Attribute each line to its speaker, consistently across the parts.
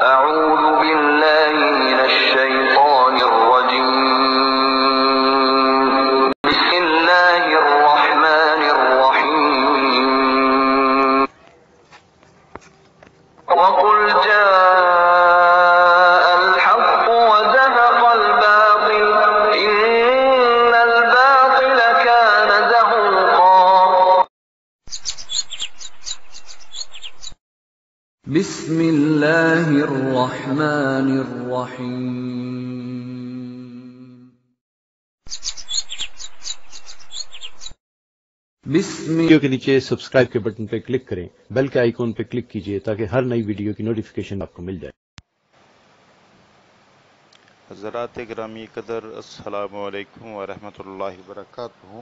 Speaker 1: أعوذ بالله من الشيطان الرجيم. بسم الله الرحمن الرحيم. وقل جاء الحق وزهق الباطل إن الباطل كان زهوقا. بسم الله الرحمن الرحيم.
Speaker 2: ویڈیو کے نیچے سبسکرائب کے بٹن پہ کلک کریں، بیل کے آئیکن پہ کلک کیجئے تاکہ ہر نئی ویڈیو کی نوٹیفیکیشن آپ کو مل جائے۔
Speaker 3: حضرات گرامی قدر، السلام علیکم ورحمۃ اللہ وبرکاتہ۔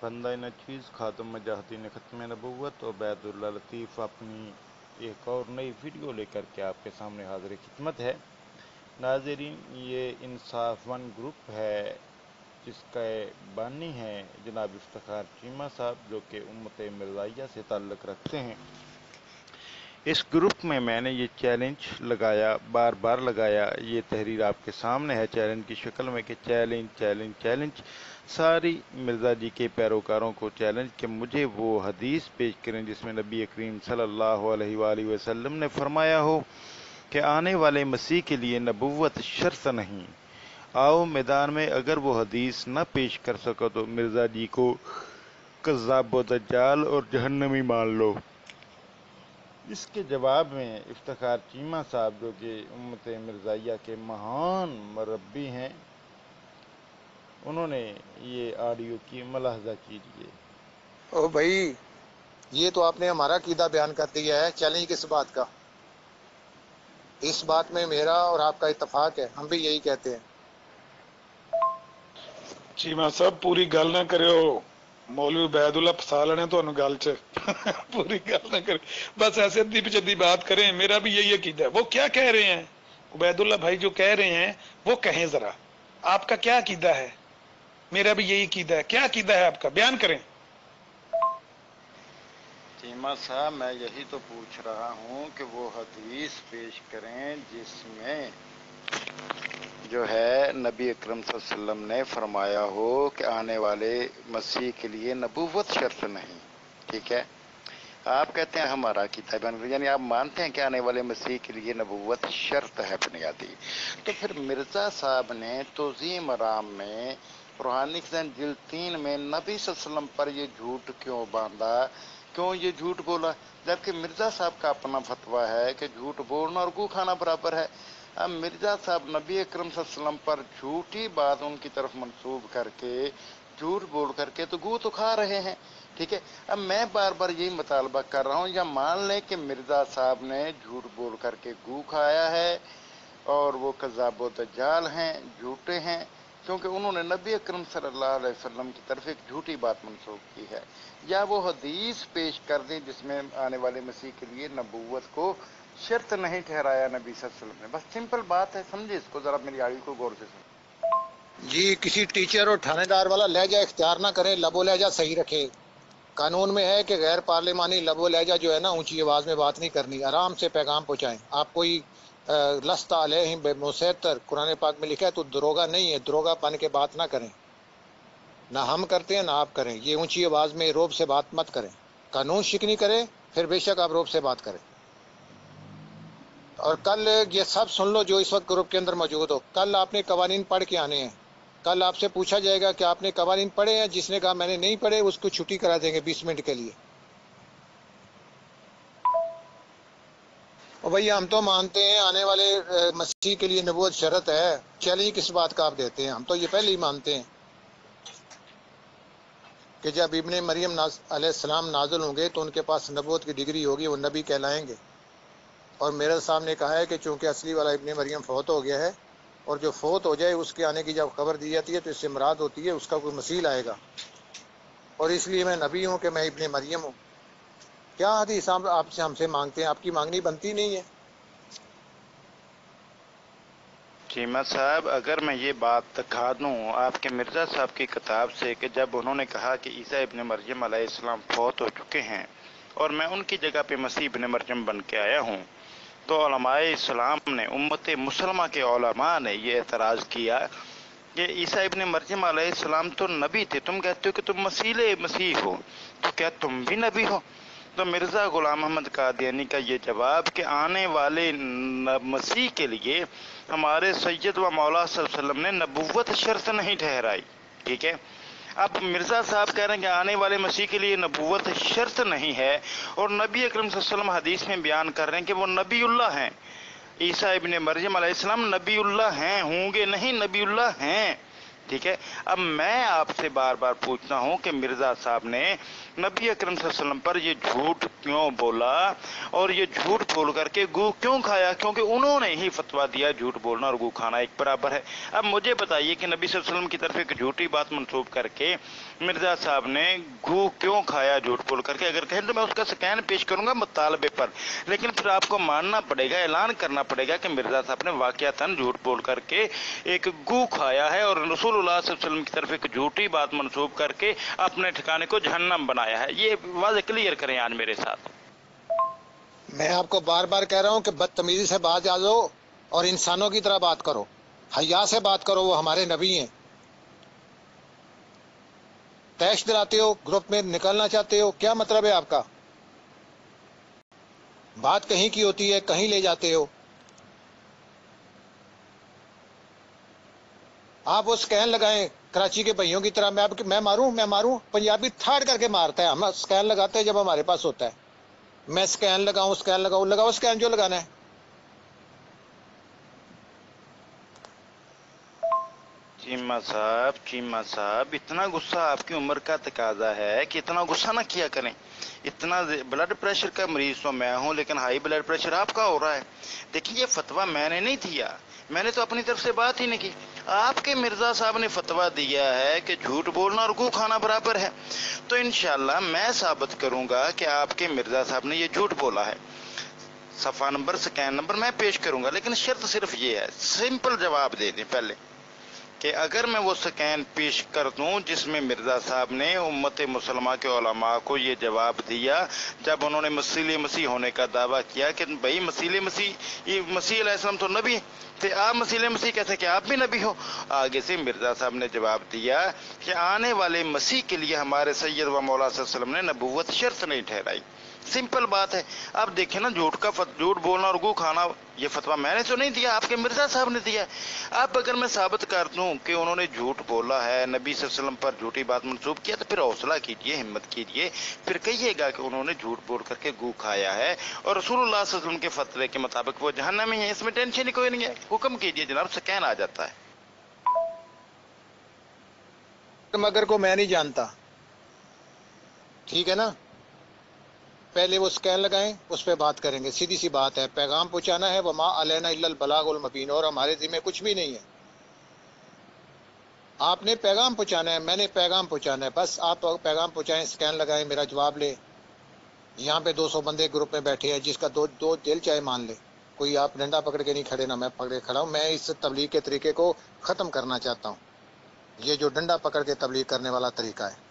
Speaker 3: بندہ نچیز خاتم مجاہدین ختم نبوت عبید اللہ لطیف اپنی ایک اور نئی ویڈیو لے کر کے آپ کے سامنے حاضر خدمت ہے۔ ناظرین، یہ انصاف ون گروپ ہے جس کا بانی ہیں جناب افتخار چیمہ صاحب، جو کہ امت مرزائیہ سے تعلق رکھتے ہیں۔ اس گروپ میں میں نے یہ چیلنج لگایا، بار بار لگایا، یہ تحریر آپ کے سامنے ہے چیلنج کی شکل میں کہ چیلنج چیلنج چیلنج، ساری مرزا جی کے پیروکاروں کو چیلنج کہ مجھے وہ حدیث پیش کریں جس میں نبی کریم صلی اللہ علیہ وآلہ وسلم نے فرمایا ہو کہ آنے والے مسیح کے لیے نبوت شرط نہیں۔ آؤ میدان میں، اگر وہ حدیث نہ پیش کر سکو تو مرزا جی کو کذاب و دجال اور جہنمی مان لو۔ اس کے جواب میں افتخار چیمہ صاحب، جو کہ امت مرزائیہ کے مہان مربی ہیں، انہوں نے یہ آڈیو کی ملاحظہ کیجیے۔
Speaker 4: او بھائی، یہ تو آپ نے ہمارا عقیدہ بیان کر دیا ہے۔ چیلنج کس بات کا؟ اس بات میں میرا اور آپ کا اتفاق ہے، ہم بھی یہی کہتے ہیں۔
Speaker 5: چیمہ صاحب پوری گل نہ کریو، مولوی عبید اللہ پھسا لینے تو گل چ پوری گل نہ کرے، بس ایسے ادھی پچھدی بات کریں۔ میرا بھی یہی عقیدہ ہے۔ وہ کیا کہہ رہے ہیں عبید اللہ بھائی، جو کہہ رہے ہیں وہ کہیں ذرا، آپ کا کیا عقیدہ ہے؟ میرا بھی یہی عقیدہ ہے۔ کیا عقیدہ ہے آپ کا؟ بیان کریں۔
Speaker 3: چیمہ صاحب، میں یہی تو پوچھ رہا ہوں کہ وہ حدیث پیش کریں جس میں جو ہے نبی اکرم صلی اللہ علیہ وسلم نے فرمایا ہو کہ آنے والے مسیح کے لیے نبوت شرط نہیں، ٹھیک ہے؟ آپ کہتے ہیں ہمارا عقیدہ بیان، یعنی آپ مانتے ہیں کہ آنے والے مسیح کے لیے نبوت شرط ہے بنیادی۔ تو پھر مرزا صاحب نے توضیح مرام میں روحانی خزان جلد 3 میں نبی صلی اللہ علیہ وسلم پر یہ جھوٹ کیوں باندھا، کیوں یہ جھوٹ بولا، جبکہ مرزا صاحب کا اپنا فتویٰ ہے کہ جھوٹ بولنا اور گو کھانا برابر ہے۔ اب مرزا صاحب نبی اکرم صلی اللہ علیہ وسلم پر جھوٹی بات ان کی طرف منسوب کر کے، جھوٹ بول کر کے تو گو تو کھا رہے ہیں، ٹھیک ہے؟ اب میں بار بار یہی مطالبہ کر رہا ہوں، یا مان لیں کہ مرزا صاحب نے جھوٹ بول کر کے گو کھایا ہے اور وہ کذاب و دجال ہیں، جھوٹے ہیں، کیونکہ انہوں نے نبی اکرم صلی اللہ علیہ وسلم کی طرف ایک جھوٹی بات منسوخ کی ہے، یا وہ حدیث پیش کر دیں جس میں آنے والے مسیح کے لیے نبوت کو شرط نہیں ٹھہرایا نبی صلی اللہ علیہ وسلم نے۔ بس سمپل بات ہے، سمجھے اس کو، ذرا میری آڑی کو غور سے سن۔
Speaker 4: جی، کسی ٹیچر اور تھانے دار والا لہجہ اختیار نہ کرے، لب و لہجہ صحیح رکھے۔ قانون میں ہے کہ غیر پارلیمانی لب و لہجہ جو ہے نا، اونچی آواز میں بات نہیں کرنی، آرام سے پیغام پہنچائیں۔ آپ کوئی لست علیہم بمسیطر، قرآن پاک میں لکھا ہے، تو دروگا نہیں ہے، دروگا پن کے بات نہ کریں، نہ ہم کرتے ہیں نہ آپ کریں۔ یہ اونچی آواز میں روب سے بات مت کریں، قانون شکنی کریں، پھر بے شک آپ روب سے بات کریں۔ اور کل یہ سب سن لو جو اس وقت گروپ کے اندر موجود ہو، کل آپ نے قوانین پڑھ کے آنے ہیں۔ کل آپ سے پوچھا جائے گا کہ آپ نے قوانین پڑھے ہیں، جس نے کہا میں نے نہیں پڑھے اس کو چھٹی کرا دیں گے 20 منٹ کے لیے۔ اور بھئی، ہم تو مانتے ہیں آنے والے مسیح کے لیے نبوت شرط ہے۔ چیلنج کس بات کا آپ دیتے ہیں؟ ہم تو یہ پہلے ہی مانتے ہیں کہ جب ابن مریم علیہ السلام نازل ہوں گے تو ان کے پاس نبوت کی ڈگری ہوگی، وہ نبی کہلائیں گے۔ اور میرے صاحب نے کہا ہے کہ چونکہ اصلی والا ابن مریم فوت ہو گیا ہے، اور جو فوت ہو جائے اس کے آنے کی جب خبر دی جاتی ہے تو اس سے مراد ہوتی ہے اس کا کوئی مسیح آئے گا، اور اس لیے میں نبی ہوں کہ میں ابن مریم ہوں۔ کیا حدیث آپ سے ہم سے مانگتے ہیں؟ آپ کی مانگنی بنتی نہیں ہے۔
Speaker 3: چیمہ صاحب، اگر میں یہ بات دکھا دوں آپ کے مرزا صاحب کی کتاب سے کہ جب انہوں نے کہا کہ عیسیٰ ابن مریم علیہ السلام فوت ہو چکے ہیں اور میں ان کی جگہ پہ مسیح ابن مریم بن کے آیا ہوں، تو علماء اسلام نے، امت مسلمہ کے علماء نے یہ اعتراض کیا کہ عیسیٰ ابن مریم علیہ السلام تو نبی تھے، تم کہتے ہو کہ تم مسیح ہو، تو کیا تم بھی نبی ہو؟ تو مرزا غلام احمد قادیانی کا یہ جواب کہ آنے والے مسیح کے لیے ہمارے سید و مولا صلی اللہ علیہ وسلم نے نبوت شرط نہیں ٹھہرائی. ٹھیک ہے، اب مرزا صاحب کہہ رہے ہیں کہ آنے والے مسیح کے لیے نبوت شرط نہیں ہے، اور نبی اکرم صلی اللہ علیہ وسلم حدیث میں بیان کر رہے ہیں کہ وہ نبی اللہ ہیں. عیسیٰ ابن مریم علیہ السلام نبی اللہ ہیں، ہوں گے نہیں، نبی اللہ ہیں. ٹھیک ہے، اب میں آپ سے بار بار پوچھتا ہوں کہ مرزا صاحب نے نبی اکرم صلی اللہ علیہ وسلم پر یہ جھوٹ کیوں بولا، اور یہ جھوٹ بول کر کے گو کیوں کھایا؟ کیونکہ انہوں نے ہی فتویٰ دیا جھوٹ بولنا اور گو کھانا ایک برابر ہے. اب مجھے بتائیے کہ نبی صلی اللہ علیہ وسلم کی طرف ایک جھوٹی بات منسوب کر کے مرزا صاحب نے گو کیوں کھایا جھوٹ بول کر کے؟ اگر کہیں تو میں اس کا سکین پیش کروں گا مطالبے پر، لیکن پھر آپ کو ماننا پڑے گا، اعلان کرنا پڑے گا کہ مرزا صاحب نے واقعتاً جھوٹ بول کر کے ایک گو کھایا ہے، اور رسول اللہ صلی اللہ علیہ وسلم کی طرف ایک جھوٹی بات منسوب کر کے اپنے ٹھکانے کو جہنم بنایا ہے. یہ واضح کلیئر کریں آج میرے ساتھ.
Speaker 4: میں آپ کو بار بار کہہ رہا ہوں کہ بدتمیزی سے باز آ جاؤ اور انسانوں کی طرح بات کرو، حیا سے بات کرو، وہ ہمارے نبی ہیں. تیش دلاتے ہو، گروپ میں نکلنا چاہتے ہو، کیا مطلب ہے آپ کا؟ بات کہیں کی ہوتی ہے، کہیں لے جاتے ہو. آپ وہ سکین لگائیں کراچی کے بھائیوں کی طرح. میں ماروں. پنجابی تھاڑ کر کے مارتا ہے. ہم سکین لگاتے ہیں جب ہمارے پاس ہوتا ہے. میں سکین لگاؤں لگاؤ سکین جو لگانا ہے.
Speaker 3: چیمہ صاحب اتنا غصہ آپ کی عمر کا تقاضا ہے کہ اتنا غصہ نہ کیا کریں. اتنا بلڈ پریشر کا مریض تو میں ہوں، لیکن ہائی بلڈ پریشر آپ کا ہو رہا ہے. دیکھیے، یہ فتویٰ میں نے نہیں دیا، میں نے تو اپنی طرف سے بات ہی نہیں کی. آپ کے مرزا صاحب نے فتویٰ دیا ہے کہ جھوٹ بولنا اور گو کھانا برابر ہے. تو انشاءاللہ میں ثابت کروں گا کہ آپ کے مرزا صاحب نے یہ جھوٹ بولا ہے. صفحہ نمبر، سکین نمبر میں پیش کروں گا، لیکن شرط صرف یہ ہے، سمپل جواب دے دیں پہلے، کہ اگر میں وہ سکین پیش کر دوں جس میں مرزا صاحب نے امت مسلمہ کے علماء کو یہ جواب دیا جب انہوں نے مسیح ہونے کا دعویٰ کیا کہ بھئی مسیح علیہ السلام تو نبی تھے، آپ مسیح کہتے ہیں کہ آپ بھی نبی ہو. آگے سے مرزا صاحب نے جواب دیا کہ آنے والے مسیح کے لیے ہمارے سید و مولا صلی اللہ علیہ وسلم نے نبوت شرط نہیں ٹھہرائی. سمپل بات ہے. اب دیکھیں نا، جھوٹ بولنا اور گو کھانا، یہ فتویٰ میں نے تو نہیں دیا، آپ کے مرزا صاحب نے دیا. اب اگر میں ثابت کر دوں کہ انہوں نے جھوٹ بولا ہے، نبی صلی اللہ علیہ وسلم پر جھوٹی بات منسوب کیا، تو پھر حوصلہ کیجئے، ہمت کیجئے، پھر کہیے گا کہ انہوں نے جھوٹ بول کر کے گو کھایا ہے، اور رسول اللہ صلی اللہ علیہ وسلم کے فتوے کے مطابق وہ جہنمی ہیں. اس میں ٹینشن ہی کوئی نہیں ہے. حکم کیجئے جناب، سکین آ جاتا ہے.
Speaker 4: مگر کو میں نہیں جانتا، ٹھیک ہے نا. پہلے وہ سکین لگائیں، اس پہ بات کریں گے. سیدھی سی بات ہے، پیغام پہنچانا ہے. وما علینا الا البلاغ المبین، اور ہمارے ذمہ کچھ بھی نہیں ہے. آپ نے پیغام پہنچانا ہے، میں نے پیغام پہنچانا ہے، بس آپ پیغام پہنچائیں، سکین لگائیں، میرا جواب لیں. یہاں پہ 200 بندے گروپ میں بیٹھے ہیں، جس کا دو دل چاہے مان لے. کوئی آپ ڈنڈا پکڑ کے نہیں کھڑے، نہ میں پکڑے کھڑا ہوں. میں اس تبلیغ کے طریقے کو ختم کرنا چاہتا ہوں، یہ جو ڈنڈا پکڑ کے تبلیغ کرنے والا طریقہ ہے.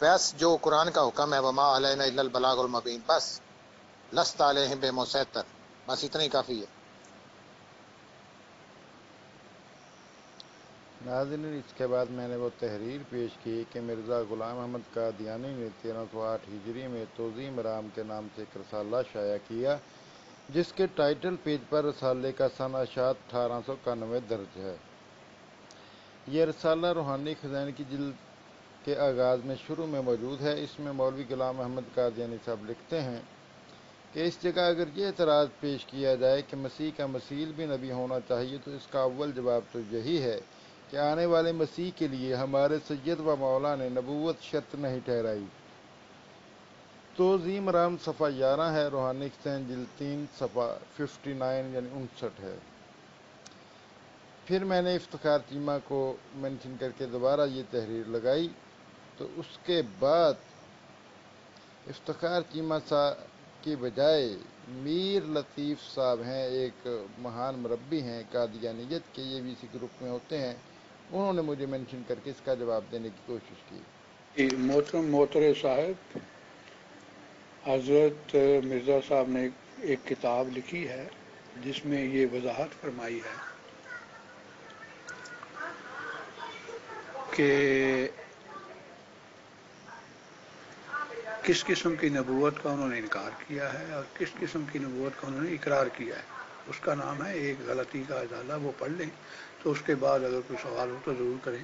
Speaker 4: بس جو قرآن کا حکم ہے، وما علینا الا البلاغ المبین، بس لست علیہم بمسیطر، بس اتنا ہی کافی ہے.
Speaker 6: ناظرین، اس کے بعد میں نے وہ تحریر پیش کی کہ مرزا غلام احمد قادیانی نے 1308 ہجری میں توضیح مرام کے نام سے ایک رسالہ شائع کیا، جس کے ٹائٹل پیج پر رسالے کا سن اشاعت 1891 درج ہے. یہ رسالہ روحانی خزائن کی جلد کے آغاز میں شروع میں موجود ہے. اس میں مولوی غلام احمد قادیانی صاحب لکھتے ہیں کہ اس جگہ اگر یہ اعتراض پیش کیا جائے کہ مسیح کا مسیل بھی نبی ہونا چاہیے، تو اس کا اول جواب تو یہی ہے کہ آنے والے مسیح کے لیے ہمارے سید و مولا نے نبوت شرط نہیں ٹھہرائی. توضیح مرام صفحہ 11 ہے، روحانی خزائن جلد 3 صفحہ 59 یعنی 59 ہے. پھر میں نے افتخار چیمہ کو منشن کر کے دوبارہ یہ تحریر لگائی، تو اس کے بعد افتخار چیمہ صاحب کی بجائے میر لطیف صاحب ہیں، ایک مہان مربی ہیں قادیانیت کے، یہ بھی اسی گروپ میں ہوتے ہیں. انہوں نے مجھے منشن کر کے اس کا جواب دینے کی کوشش کی.
Speaker 5: محترم صاحب، حضرت مرزا صاحب نے
Speaker 7: ایک کتاب لکھی ہے جس میں یہ وضاحت فرمائی ہے کہ کس قسم کی نبوت کا انہوں نے انکار کیا ہے اور کس قسم کی نبوت کا انہوں نے اقرار کیا ہے. اس کا نام ہے ایک غلطی کا ازالہ. وہ پڑھ لیں تو اس کے بعد اگر کوئی سوال ہو تو ضرور کریں.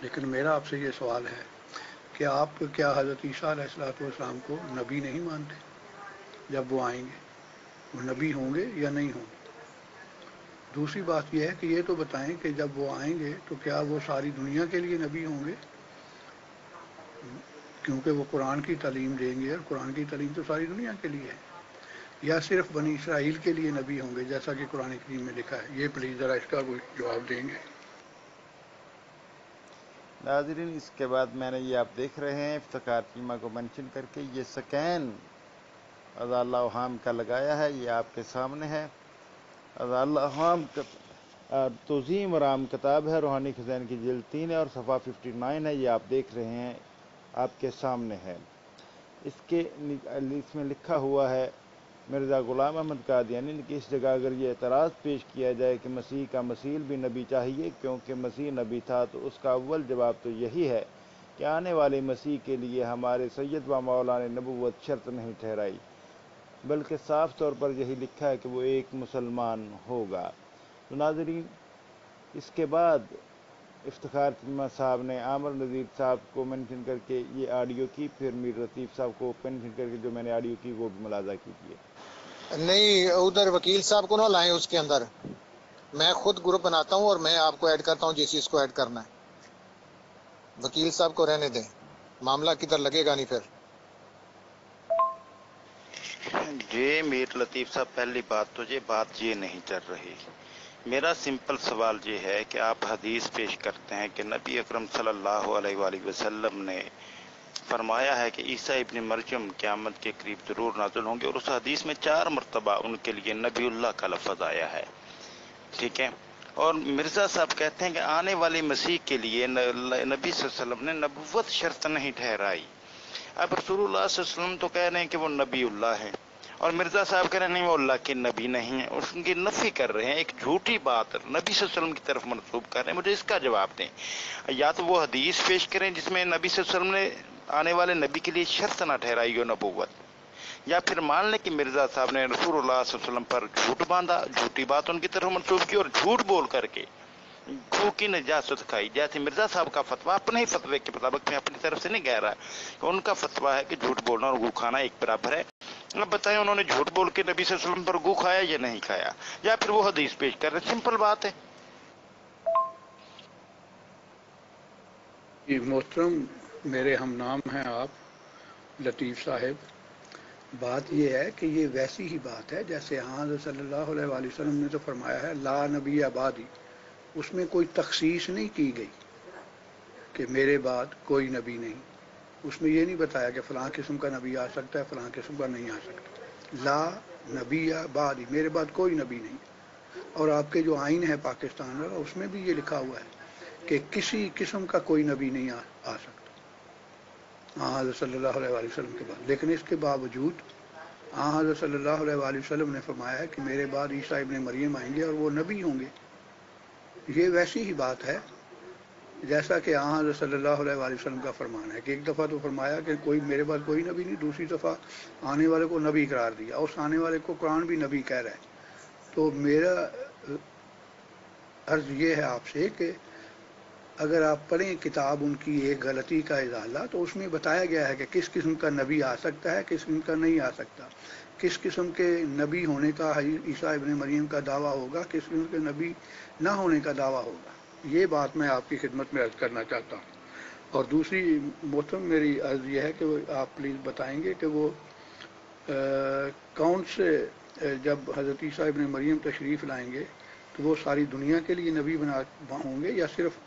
Speaker 7: لیکن میرا آپ سے یہ سوال ہے کہ آپ کیا حضرت عیسیٰ علیہ السلام کو نبی نہیں مانتے؟ جب وہ آئیں گے وہ نبی ہوں گے یا نہیں ہوں گے؟ دوسری بات یہ ہے کہ یہ تو بتائیں کہ جب وہ آئیں گے تو کیا وہ ساری دنیا کے لیے نبی ہوں گے؟ کیونکہ وہ قرآن کی تعلیم دیں گے اور قرآن کی تعلیم تو ساری دنیا کے لیے ہے. یا صرف بنی اسرائیل کے لیے نبی ہوں گے جیسا کہ قرآن کریم میں لکھا ہے؟ یہ پلیز ذرا اس کا کوئی جواب دیں گے.
Speaker 6: ناظرین اس کے بعد میں نے یہ آپ دیکھ رہے ہیں افتخار چیمہ کو منشن کر کے یہ سکین ازالہ اوہام کا لگایا ہے. یہ آپ کے سامنے ہے. ازالہ اوہام توضیح مرام کتاب ہے. روحانی خزین کی جلد 3 ہے اور صفحہ 59 ہے. یہ آپ دیکھ رہے ہیں آپ کے سامنے ہے. اس میں لکھا ہوا ہے مرزا غلام احمد قادیانی کہ اس جگہ اگر یہ اعتراض پیش کیا جائے کہ مسیح کا مسیل بھی نبی چاہیے کیونکہ مسیح نبی تھا، تو اس کا اول جواب تو یہی ہے کہ آنے والے مسیح کے لیے ہمارے سید و مولا نے نبوت شرط نہیں ٹھہرائی، بلکہ صاف طور پر یہی لکھا ہے کہ وہ ایک مسلمان ہوگا. تو ناظرین اس کے بعد افتخار چیمہ صاحب نے عامر نذیر صاحب کو مینشن کر کے یہ آڈیو کی، پھر میر لطیف صاحب کو مینشن کر کے جو میں نے آڈیو کی وہ بھی ملاحظہ کیجیے.
Speaker 4: نہیں، ادھر وکیل صاحب کو نہ لائیں اس کے اندر. میں خود گروپ بناتا ہوں اور میں آپ کو ایڈ کرتا ہوں جس چیز کو ایڈ کرنا ہے. وکیل صاحب کو رہنے دیں، معاملہ کدھر لگے گا نہیں پھر.
Speaker 3: جی میر لطیف صاحب، پہلی بات تو یہ بات یہ نہیں چل رہی. میرا سمپل سوال یہ ہے کہ آپ حدیث پیش کرتے ہیں کہ نبی اکرم صلی اللہ علیہ وآلہ وسلم نے فرمایا ہے کہ عیسیٰ ابن مریم قیامت کے قریب ضرور نازل ہوں گے، اور اس حدیث میں 4 مرتبہ ان کے لیے نبی اللہ کا لفظ آیا ہے. ٹھیک ہے. اور مرزا صاحب کہتے ہیں کہ آنے والے مسیح کے لیے نبی صلی اللہ علیہ وسلم نے نبوت شرط نہیں ٹھہرائی. اب رسول اللہ صلی اللہ علیہ وسلم تو کہہ رہے ہیں کہ وہ نبی اللہ ہے، اور مرزا صاحب کہہ رہے ہیں نہیں وہ اللہ کے نبی نہیں ہیں، اس کی نفی کر رہے ہیں. ایک جھوٹی بات نبی صلی اللہ علیہ وسلم کی طرف منسوب کر رہے ہیں. مجھے اس کا جواب دیں. یا تو وہ حدیث پیش کریں جس میں نبی صلی اللہ علیہ وسلم نے آنے والے نبی کے لیے شرط نہ ٹھہرائی ہو نبوت، یا پھر مان لیں کہ مرزا صاحب نے رسول اللہ صلی اللہ علیہ وسلم پر جھوٹ باندھا، جھوٹی بات ان کی طرف منسوب کی اور جھوٹ بول کر کے گھو کی نجاست کھائی. جیسے مرزا صاحب کا فتویٰ اپنے ہی فتوے کے مطابق، میں اپنی طرف سے نہیں کہہ رہا کہ ان کا فتویٰ ہے کہ جھوٹ بولنا اور گھو کھانا ایک برابر ہے. اب بتائیں انہوں نے جھوٹ بول کے نبی صلی اللہ علیہ وسلم پر گھو کھایا یا نہیں کھایا، یا پھر وہ حدیث پیش کر رہے. سمپل بات ہے.
Speaker 7: جی محترم، میرے ہم نام ہیں آپ لطیف صاحب. بات یہ ہے کہ یہ ویسی ہی بات ہے جیسے حضرت صلی اللہ علیہ وآلہ وسلم نے تو فرمایا ہے لا نبی بعدی. اس میں کوئی تخصیص نہیں کی گئی کہ میرے بعد کوئی نبی نہیں. اس میں یہ نہیں بتایا کہ فلاں قسم کا نبی آ سکتا ہے فلاں قسم کا نہیں آ سکتا. لا نبی بعدی، میرے بعد کوئی نبی نہیں. اور آپ کے جو آئین ہے پاکستان میں اس میں بھی یہ لکھا ہوا ہے کہ کسی قسم کا کوئی نبی نہیں آ سکتا حضرت صلی اللہ علیہ وآلہ وسلم کے بعد. لیکن اس کے باوجود حضرت صلی اللہ علیہ وآلہ وسلم نے فرمایا ہے کہ میرے بعد عیسیٰ ابن مریم آئیں گے اور وہ نبی ہوں گے. یہ ویسی ہی بات ہے جیسا کہ حضرت صلی اللہ علیہ وآلہ وسلم کا فرمان ہے کہ ایک دفعہ تو فرمایا کہ کوئی میرے بعد کوئی نبی نہیں، دوسری دفعہ آنے والے کو نبی قرار دیا، اور اس آنے والے کو قرآن بھی نبی کہہ رہا ہے. تو میرا عرض یہ ہے آپ سے کہ اگر آپ پڑھیں کتاب ان کی ایک غلطی کا ازالہ، تو اس میں بتایا گیا ہے کہ کس قسم کا نبی آ سکتا ہے کس قسم کا نہیں آ سکتا، کس قسم کے نبی ہونے کا عیسیٰ ابن مریم کا دعویٰ ہوگا، کس قسم کے نبی نہ ہونے کا دعویٰ ہوگا. یہ بات میں آپ کی خدمت میں عرض کرنا چاہتا ہوں. اور دوسری محترم میری عرض یہ ہے کہ آپ پلیز بتائیں گے کہ وہ کون سے جب حضرت عیسیٰ ابن مریم تشریف لائیں گے تو وہ ساری دنیا کے لیے نبی ہوں گے یا صرف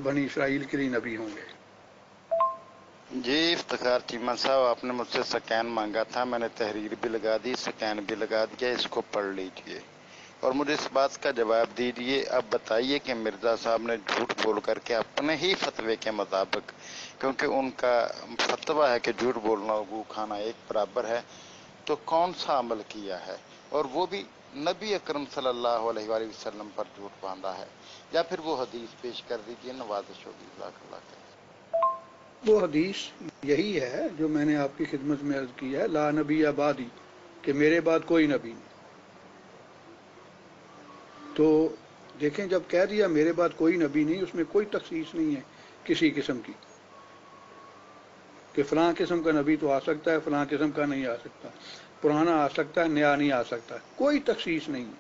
Speaker 7: بنی اسرائیل کے لیے نبی ہوں گے؟
Speaker 3: جی افتخار چیمہ صاحب، آپ نے مجھ سے سکین مانگا تھا، میں نے تحریر بھی لگا دی، سکین بھی لگا دیا، اس کو پڑھ لیجئے اور مجھے اس بات کا جواب دیجئے. اب بتائیے کہ مرزا صاحب نے جھوٹ بول کر کے اپنے ہی فتوے کے مطابق، کیونکہ ان کا فتویٰ ہے کہ جھوٹ بولنا اور گو کھانا ایک برابر ہے، تو کون سا عمل کیا ہے؟ اور وہ بھی نبی اکرم صلی اللہ علیہ وآلہ وسلم پر جھوٹ باندھا ہے؟ یا پھر وہ حدیث پیش کر دیجیے، نوازش ہوگی، جزاک اللہ خیر۔
Speaker 7: وہ حدیث یہی ہے جو میں نے آپ کی خدمت میں عرض کی ہے، لا نبی بعدی، کہ میرے بعد کوئی نبی نہیں۔ تو دیکھیں، جب کہہ دیا میرے بعد کوئی نبی نہیں، اس میں کوئی تخصیص نہیں ہے کسی قسم کی، کہ فلاں قسم کا نبی تو آ سکتا ہے، فلاں قسم کا نہیں آ سکتا، پرانا آ سکتا ہے، نیا نہیں آ سکتا، کوئی تخصیص نہیں ہے،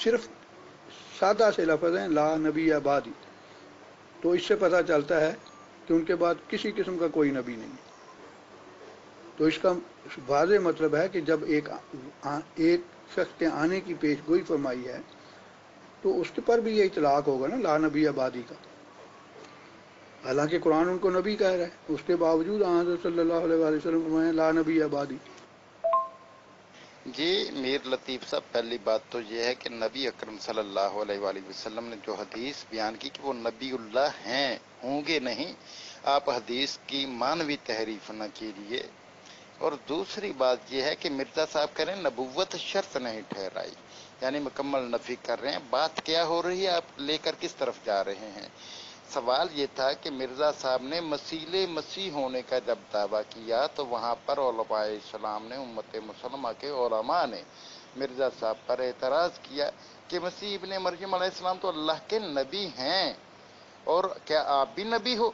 Speaker 7: صرف سادہ سے لفظ ہیں لا نبی بعدی۔ تو اس سے پتہ چلتا ہے کہ ان کے بعد کسی قسم کا کوئی نبی نہیں۔ تو اس کا واضح مطلب ہے کہ جب ایک شخص کے آنے کی پیش گوئی فرمائی ہے تو اس کے پر بھی یہ اطلاق ہوگا نا، لا نبی آبادی کا۔ حالانکہ قرآن ان کو نبی کہہ رہا ہے، اس کے باوجود حضرت صلی اللہ علیہ وآلہ وسلم فرمایا لا نبی آبادی۔
Speaker 3: جی میر لطیف صاحب، پہلی بات تو یہ ہے کہ نبی اکرم صلی اللہ علیہ وآلہ وسلم نے جو حدیث بیان کی کہ وہ نبی اللہ ہیں، ہوں گے نہیں، آپ حدیث کی مانوی تحریف نہ کیجیے۔ اور دوسری بات یہ ہے کہ مرزا صاحب کہہ رہے ہیں نبوت شرط نہیں ٹھہرائی، یعنی مکمل نفی کر رہے ہیں۔ بات کیا ہو رہی ہے، آپ لے کر کس طرف جا رہے ہیں؟ سوال یہ تھا کہ مرزا صاحب نے مسیح ہونے کا جب دعویٰ کیا تو وہاں پر علماء اسلام نے، امت مسلمہ کے علماء نے مرزا صاحب پر اعتراض کیا کہ مسیح ابن مریم علیہ السلام تو اللہ کے نبی ہیں، اور کیا آپ بھی نبی ہو؟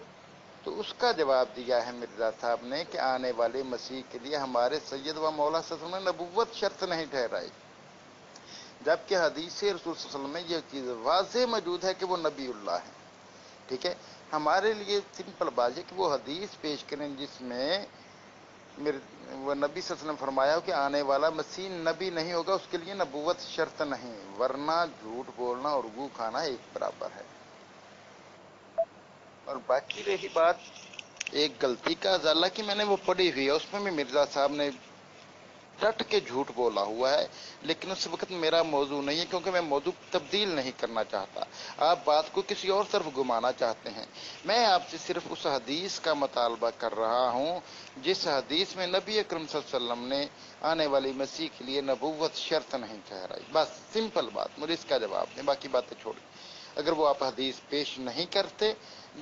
Speaker 3: تو اس کا جواب دیا ہے مرزا صاحب نے کہ آنے والے مسیح کے لیے ہمارے سید و مولا صلی اللہ علیہ وسلم نے نبوت شرط نہیں ٹھہرائی، جبکہ حدیث رسول صلی اللہ علیہ وسلم میں یہ چیز واضح موجود ہے کہ وہ نبی اللہ ہیں۔ ٹھیک ہے، ہمارے لیے سمپل بات ہے کہ وہ حدیث پیش کریں جس میں وہ نبی صلی اللہ علیہ وسلم فرمایا ہو کہ آنے والا مسیح نبی نہیں ہوگا، اس کے لیے نبوت شرط نہیں، ورنہ جھوٹ بولنا اور گو کھانا ایک برابر ہے۔ اور باقی رہی بات ایک غلطی کا ازالہ کی، میں نے وہ پڑھی ہوئی ہے، اس میں بھی مرزا صاحب نے ڈٹ کے جھوٹ بولا ہوا ہے، لیکن اس وقت میرا موضوع نہیں ہے کیونکہ میں موضوع تبدیل نہیں کرنا چاہتا، آپ بات کو کسی اور طرف گھمانا چاہتے ہیں۔ میں آپ سے صرف اس حدیث کا مطالبہ کر رہا ہوں جس حدیث میں نبی اکرم صلی اللہ علیہ وسلم نے آنے والی مسیح کے لیے نبوت شرط نہیں ٹھہرائی۔ بس سمپل بات، مجھے اس کا جواب دیں، باقی باتیں چھوڑیں۔ اگر وہ آپ حدیث پیش نہیں کرتے،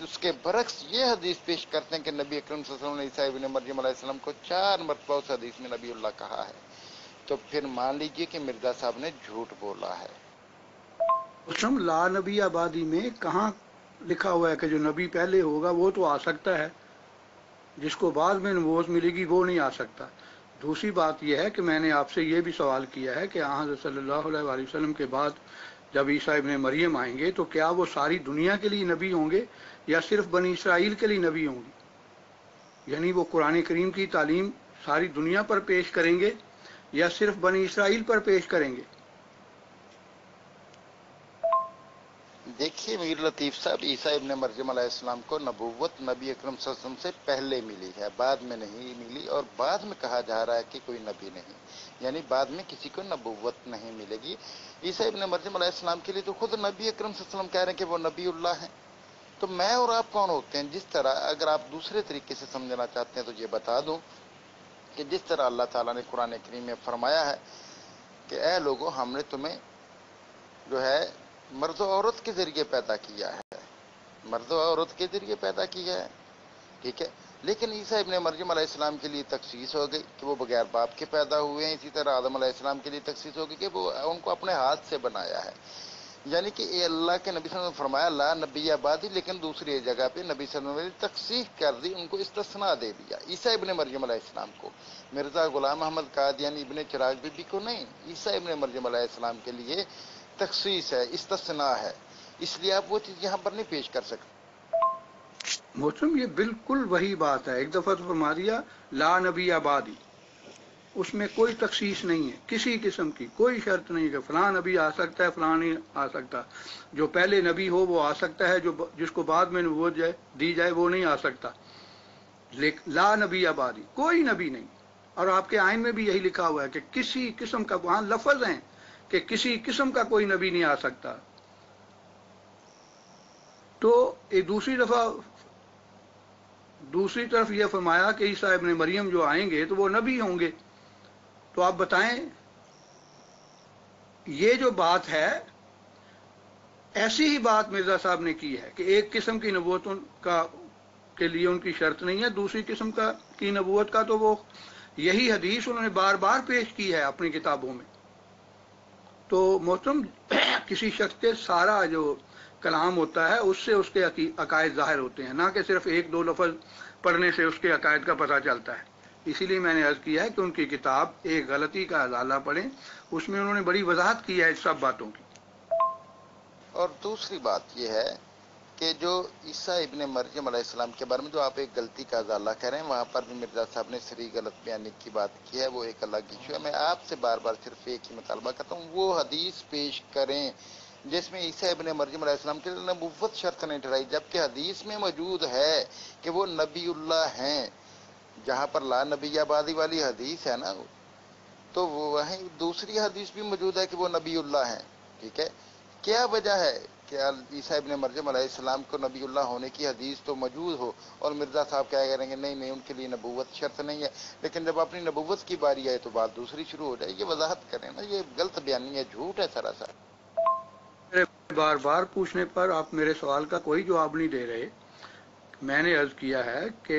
Speaker 3: اس کے برعکس یہ حدیث پیش کرتے ہیں کہ نبی اکرم صلی اللہ علیہ وسلم نے عیسیٰ ابن مریم علیہ السلام کو 4 مرتبہ اس حدیث میں نبی اللہ کہا ہے، تو پھر مان لیجئے کہ مرزا صاحب نے جھوٹ بولا ہے۔
Speaker 7: اسم لا نبی آبادی میں کہاں لکھا ہوا ہے کہ جو نبی پہلے ہوگا وہ تو آ سکتا ہے، جس کو بعد میں نبوت ملے گی وہ نہیں آ سکتا۔ دوسری بات یہ ہے کہ میں نے آپ سے یہ بھی سوال کیا ہے کہ حضرت صلی اللہ علیہ وآلہ وسلم کے بعد جب عیسیٰ ابن مریم آئیں گے تو کیا وہ ساری دنیا کے لیے نبی ہوں گے یا صرف بنی اسرائیل کے لیے نبی ہوں گے؟ یعنی وہ قرآن کریم کی تعلیم ساری دنیا پر پیش کریں گے یا صرف بنی اسرائیل پر پیش کریں گے؟
Speaker 3: دیکھیے میر لطیف صاحب، عیسیٰ ابن مریم علیہ السلام کو نبوت نبی اکرم صلی اللہ علیہ وسلم سے پہلے ملی ہے، بعد میں نہیں ملی، اور بعد میں کہا جا رہا ہے کہ کوئی نبی نہیں، یعنی بعد میں کسی کو نبوت نہیں ملے گی۔ عیسیٰ ابن مریم علیہ السلام کے لیے تو خود نبی اکرم صلی اللہ علیہ وسلم کہہ رہے ہیں کہ وہ نبی اللہ ہیں۔ تو میں اور آپ کون ہوتے ہیں؟ جس طرح اگر آپ دوسرے طریقے سے سمجھنا چاہتے ہیں تو یہ بتا دوں کہ جس طرح اللہ تعالیٰ نے قرآن کریم میں فرمایا ہے کہ اے لوگو، ہم نے تمہیں جو ہے مرد و عورت کے ذریعے پیدا کیا ہے، مرد و عورت کے ذریعے پیدا کیا ہے، ٹھیک ہے، لیکن عیسیٰ ابن مریم علیہ السلام کے لیے تخصیص ہو گئی کہ وہ بغیر باپ کے پیدا ہوئے ہیں۔ اسی طرح آدم علیہ السلام کے لیے تخصیص ہو گئی کہ وہ ان کو اپنے ہاتھ سے بنایا ہے، یعنی کہ اللہ کے نبی صلی اللہ علیہ وسلم نے فرمایا لا نبی آبادی، لیکن دوسری جگہ پہ نبی صلی اللہ علیہ وسلم نے تخصیص کر دی، ان کو استثناء دے دیا، عیسیٰ ابن مریم علیہ السلام کو، مرزا غلام احمد قادیانی ابن چراغ بی بی کو نہیں، عیسیٰ ابن مریم علیہ السلام کے لیے تخصیص ہے، استثناء ہے، اس لیے آپ وہ چیز یہاں پر نہیں پیش کر سکتے۔
Speaker 7: محترم، یہ بالکل وہی بات ہے، ایک دفعہ تو فرما دیا لا نبی آبادی، اس میں کوئی تخصیص نہیں ہے، کسی قسم کی کوئی شرط نہیں کہ فلاں نبی آ سکتا ہے فلاں نہیں آ سکتا، جو پہلے نبی ہو وہ آ سکتا ہے، جس کو بعد میں نبوت دی جائے وہ نہیں آ سکتا۔ لا نبی آبادی، کوئی نبی نہیں۔ اور آپ کے آئین میں بھی یہی لکھا ہوا ہے کہ کسی قسم کا، وہاں لفظ ہیں کہ کسی قسم کا کوئی نبی نہیں آ سکتا۔ تو ایک دوسری طرف یہ فرمایا کہ عیسیٰ ابن مریم جو آئیں گے تو وہ نبی ہوں گے، تو آپ بتائیں یہ جو بات ہے ایسی ہی بات مرزا صاحب نے کی ہے کہ ایک قسم کی نبوت کے لیے ان کی شرط نہیں ہے، دوسری قسم کی نبوت کا تو وہ یہی حدیث انہوں نے بار بار پیش کی ہے اپنی کتابوں میں۔ تو محترم کسی شخص کے سارا جو کلام ہوتا ہے اس سے اس کے عقائد ظاہر ہوتے ہیں، نہ کہ صرف ایک دو لفظ پڑھنے سے اس کے عقائد کا پتہ چلتا ہے۔ اسی لیے میں نے عرض کیا ہے کہ ان کی کتاب ایک غلطی کا ازالہ پڑھیں، اس میں انہوں نے بڑی وضاحت کی ہے اس سب باتوں کی۔
Speaker 3: اور دوسری بات یہ ہے کہ جو عیسیٰ ابن مریم علیہ السلام کے بارے میں جو آپ ایک غلطی کا ازالہ کر رہے ہیں، وہاں پر بھی مرزا صاحب نے صریح غلط بیانی کی بات کی ہے، وہ ایک الگ ایشو ہے۔ میں آپ سے بار بار صرف ایک ہی مطالبہ کرتا ہوں، وہ حدیث پیش کریں جس میں عیسیٰ ابن مریم علیہ السلام کے نبوت شرط نہیں ٹھہرائی، جبکہ حدیث میں موجود ہے کہ وہ نبی اللہ ہیں۔ جہاں پر لا نبی آبادی والی حدیث ہے نا، تو وہیں دوسری حدیث بھی موجود ہے کہ وہ نبی اللہ ہیں، ٹھیک ہے۔ کیا وجہ ہے کہ عیسیٰ ابن مریم علیہ السلام کو نبی اللہ ہونے کی حدیث تو موجود ہو اور مرزا صاحب کیا کریں گے نہیں ان کے لیے نبوت شرط نہیں ہے، لیکن جب اپنی نبوت کی باری آئے تو بات دوسری شروع ہو جائے؟ یہ وضاحت کریں نا، یہ غلط بیانی ہے، جھوٹ ہے سراسر۔
Speaker 7: بار بار پوچھنے پر آپ میرے سوال کا کوئی جواب نہیں دے رہے۔ میں نے عرض کیا ہے کہ